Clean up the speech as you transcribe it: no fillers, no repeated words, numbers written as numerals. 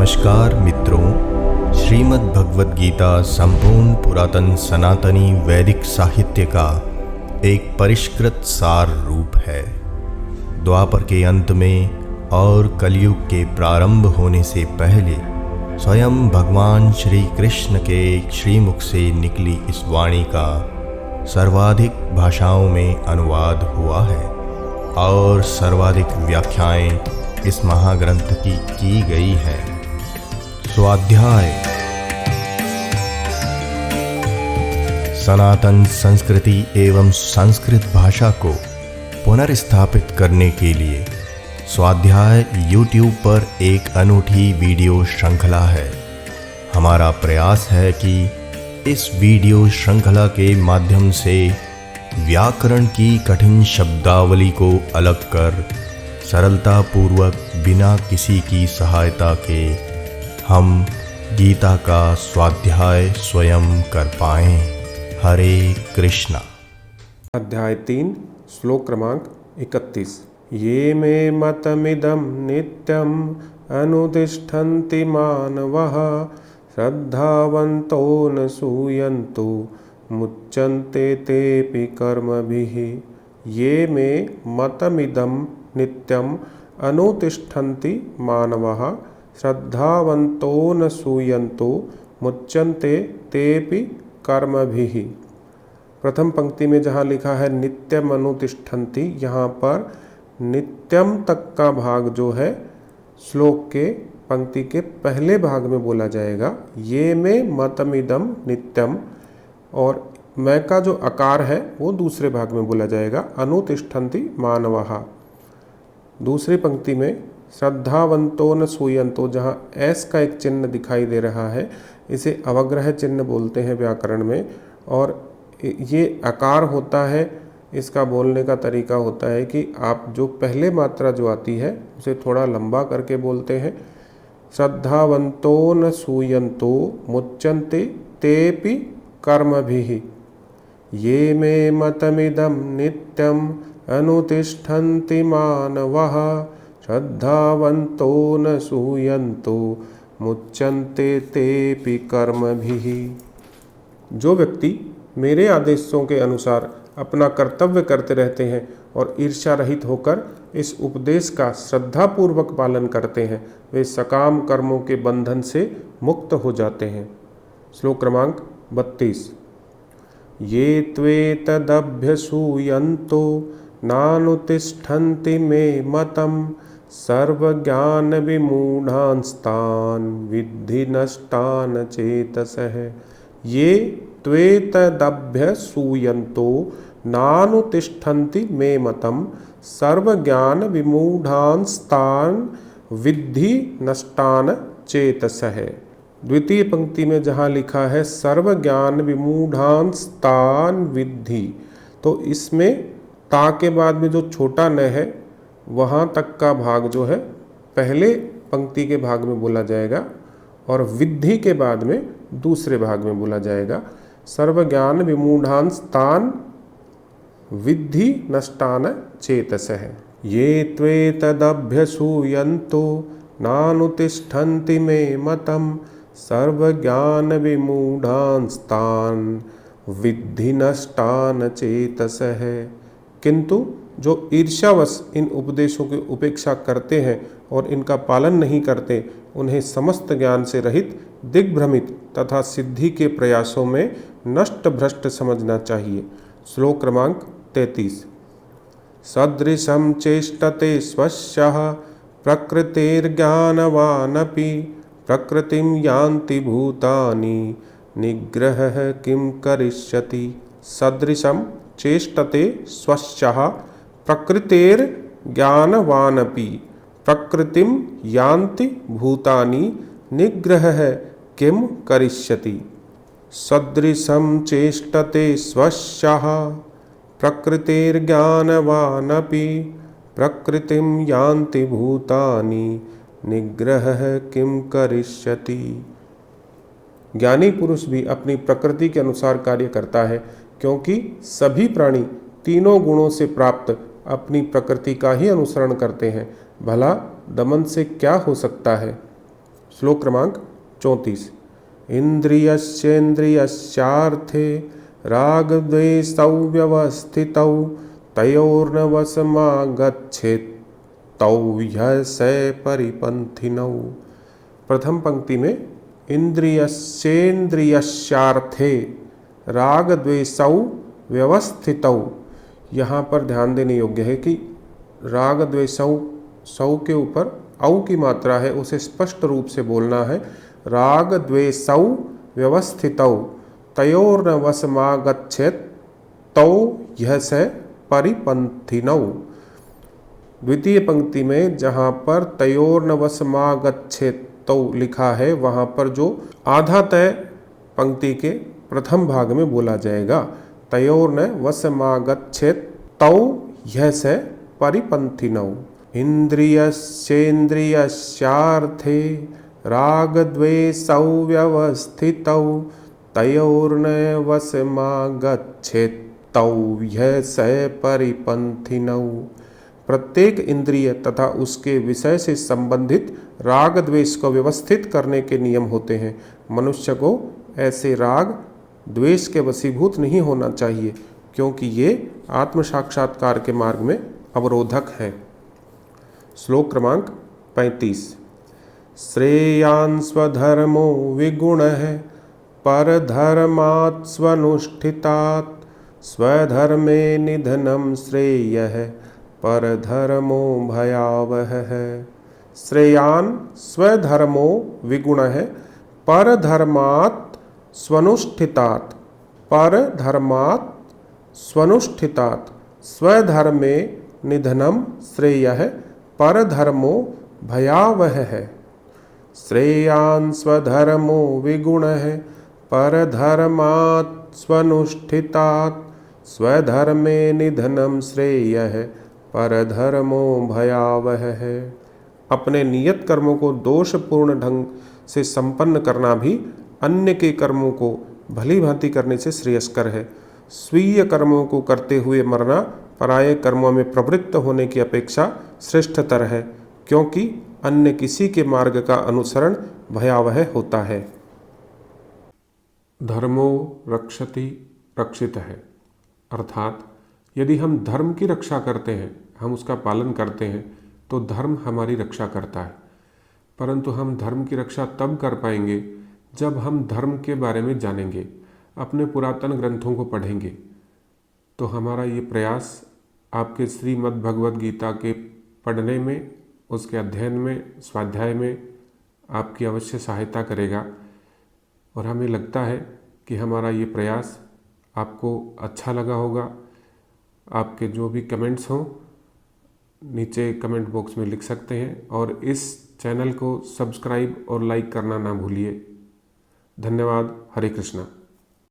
नमस्कार मित्रों, श्रीमद् भगवद गीता संपूर्ण पुरातन सनातनी वैदिक साहित्य का एक परिष्कृत सार रूप है। द्वापर के अंत में और कलयुग के प्रारंभ होने से पहले स्वयं भगवान श्री कृष्ण के श्रीमुख से निकली इस वाणी का सर्वाधिक भाषाओं में अनुवाद हुआ है और सर्वाधिक व्याख्याएं इस महाग्रंथ की गई हैं। स्वाध्याय सनातन संस्कृति एवं संस्कृत भाषा को पुनर्स्थापित करने के लिए स्वाध्याय YouTube पर एक अनूठी वीडियो श्रृंखला है। हमारा प्रयास है कि इस वीडियो श्रृंखला के माध्यम से व्याकरण की कठिन शब्दावली को अलग कर सरलता पूर्वक बिना किसी की सहायता के हम गीता का स्वाध्याय स्वयं कर पाएं। हरे कृष्णा। अध्याय 3 श्लोक क्रमांक 31। ये मे मतमिदं नित्यं अनुतिष्ठन्ति मानवः श्रद्धावन्तो न सूयन्तो मुच्यन्ते तेऽपि कर्मभिः। ये मे मतमिदं नित्यं अनुतिष्ठन्ति मानवः श्रद्धावन्तो न सूयन्तो मुच्यन्ते तेऽपि कर्मभिः। प्रथम पंक्ति में जहाँ लिखा है नित्यम अनुतिष्ठन्ति, यहाँ पर नित्यम तक का भाग जो है श्लोक के पंक्ति के पहले भाग में बोला जाएगा। ये में मतमिदम नित्यम, और मैं का जो आकार है वो दूसरे भाग में बोला जाएगा। अनुतिष्ठन्ति मानवः। दूसरी पंक्ति में श्रद्धावंतो न सूयंतो, जहाँ एस का एक चिन्ह दिखाई दे रहा है, इसे अवग्रह चिन्ह बोलते हैं व्याकरण में। और ये आकार होता है, इसका बोलने का तरीका होता है कि आप जो पहले मात्रा जो आती है उसे थोड़ा लंबा करके बोलते हैं। श्रद्धावंतो न सूयंतो मुच्यन्ते तेऽपि कर्मभिः। ये मे मतमिदं नित्यं अनुतिष्ठन्ति मानवः श्रद्धावन्तो न सूयन्तो मुच्यन्ते तेऽपि कर्मभिः। जो व्यक्ति मेरे आदेशों के अनुसार अपना कर्तव्य करते रहते हैं और ईर्ष्या रहित होकर इस उपदेश का श्रद्धापूर्वक पालन करते हैं, वे सकाम कर्मों के बंधन से मुक्त हो जाते हैं। श्लोक क्रमांक 32। ये त्वेतदभ्यसूयन्तो नानुतिष्ठन्ति मे मतं सर्वज्ञान विमूढांस्तान् विद्धि नष्टान् चेतसः। ये त्वेतदभ्यसूयन्तो नानुतिष्ठन्ति मे मतं सर्वज्ञान विमूढांस्तान् विद्धि नष्टान् चेतसः। द्वितीय पंक्ति में जहाँ लिखा है सर्वज्ञान विमूढांस्तान् विद्धि, तो इसमें ता के बाद में जो छोटा न है वहाँ तक का भाग जो है पहले पंक्ति के भाग में बोला जाएगा और विद्धि के बाद में दूसरे भाग में बोला जाएगा। सर्वज्ञान विमूढांस्तान् विद्धि नष्टान् चेतसः। ये त्वेतदभ्यसूयन्तो नानुतिष्ठन्ति मे मतं सर्वज्ञान विमूढांस्तान् विद्धि नष्टान् चेतसः। किंतु जो ईर्ष्यावश इन उपदेशों की उपेक्षा करते हैं और इनका पालन नहीं करते, उन्हें समस्त ज्ञान से रहित, दिग्भ्रमित तथा सिद्धि के प्रयासों में नष्ट भ्रष्ट समझना चाहिए। श्लोक क्रमांक 33। सदृशं चेष्टते स्वस्यः प्रकृतिर्ज्ञानवानपि प्रकृतिं यान्ति भूतानि निग्रहः किं करिष्यति। सदृशं चेष्टते स्वस्यः प्रकृतिर्ज्ञानवानपि प्रकृतिं यान्ति भूतानि निग्रहः किं करिष्यति। सदृशं चेष्टते स्वस्यः प्रकृतिर्ज्ञानवानपि प्रकृतिं यान्ति भूतानि निग्रहः किं करिष्यति। ज्ञानी पुरुष भी अपनी प्रकृति के अनुसार कार्य करता है, क्योंकि सभी प्राणी तीनों गुणों से प्राप्त अपनी प्रकृति का ही अनुसरण करते हैं। भला दमन से क्या हो सकता है। श्लोक क्रमांक 34। इंद्रियस्येन्द्रियस्यार्थे रागद्वेषौ व्यवस्थितौ तयोर्न वशमागच्छेत् तौ ह्यस्य परिपन्थिनौ। प्रथम पंक्ति में इंद्रियस्येन्द्रियस्यार्थे रागद्वेषौ व्यवस्थितौ, यहाँ पर ध्यान देने योग्य है कि राग द्वेषौ, सौ के ऊपर औ की मात्रा है, उसे स्पष्ट रूप से बोलना है। राग द्वेषौ व्यवस्थितौ तयोर्न वशमागच्छेत् तौ ह्यस्य परिपन्थिनौ। द्वितीय पंक्ति में जहाँ पर तयोर्न वशमागच्छेत् तौ लिखा है, वहाँ पर जो आधा तय पंक्ति के प्रथम भाग में बोला जाएगा। तयोर्न वशमागच्छेत् तौ ह्यस्य परिपन्थिनौ। इंद्रियस्येन्द्रियस्यार्थे रागद्वेषौ व्यवस्थितौ तयोर्न वशमागच्छेत् तौ ह्यस्य परिपन्थिनौ। प्रत्येक इंद्रिय तथा उसके विषय से संबंधित राग द्वेष को व्यवस्थित करने के नियम होते हैं। मनुष्य को ऐसे राग द्वेष के वशीभूत नहीं होना चाहिए, क्योंकि ये आत्म साक्षात्कार के मार्ग में अवरोधक है। श्लोक क्रमांक 35। श्रेयान् स्वधर्मो विगुणः परधर्मात् स्वनुष्ठितात् स्वधर्मे निधनं श्रेयः परधर्मो भयावहः। श्रेयान् स्वधर्मो विगुणः परधर्मात् स्वनुष्ठितात् परधर्मात् स्वनुष्ठितात् स्वधर्मे निधनं श्रेयः परधर्मो भयावहः। श्रेयान् स्वधर्मो विगुणः परधर्मात् स्वनुष्ठितात् स्वधर्मे निधनं श्रेयः परधर्मो भयावहः। अपने नियत कर्मों को दोषपूर्ण ढंग से संपन्न करना भी अन्य के कर्मों को भली भांति करने से श्रेयस्कर है। स्वीय कर्मों को करते हुए मरना पराये कर्मों में प्रवृत्त होने की अपेक्षा श्रेष्ठतर है, क्योंकि अन्य किसी के मार्ग का अनुसरण भयावह होता है। धर्मो रक्षति रक्षित है, अर्थात यदि हम धर्म की रक्षा करते हैं, हम उसका पालन करते हैं, तो धर्म हमारी रक्षा करता है। परंतु हम धर्म की रक्षा तब कर पाएंगे जब हम धर्म के बारे में जानेंगे, अपने पुरातन ग्रंथों को पढ़ेंगे। तो हमारा ये प्रयास आपके श्रीमद् भगवद गीता के पढ़ने में, उसके अध्ययन में, स्वाध्याय में आपकी अवश्य सहायता करेगा। और हमें लगता है कि हमारा ये प्रयास आपको अच्छा लगा होगा। आपके जो भी कमेंट्स हों नीचे कमेंट बॉक्स में लिख सकते हैं, और इस चैनल को सब्सक्राइब और लाइक करना ना भूलिए। धन्यवाद। हरे कृष्णा।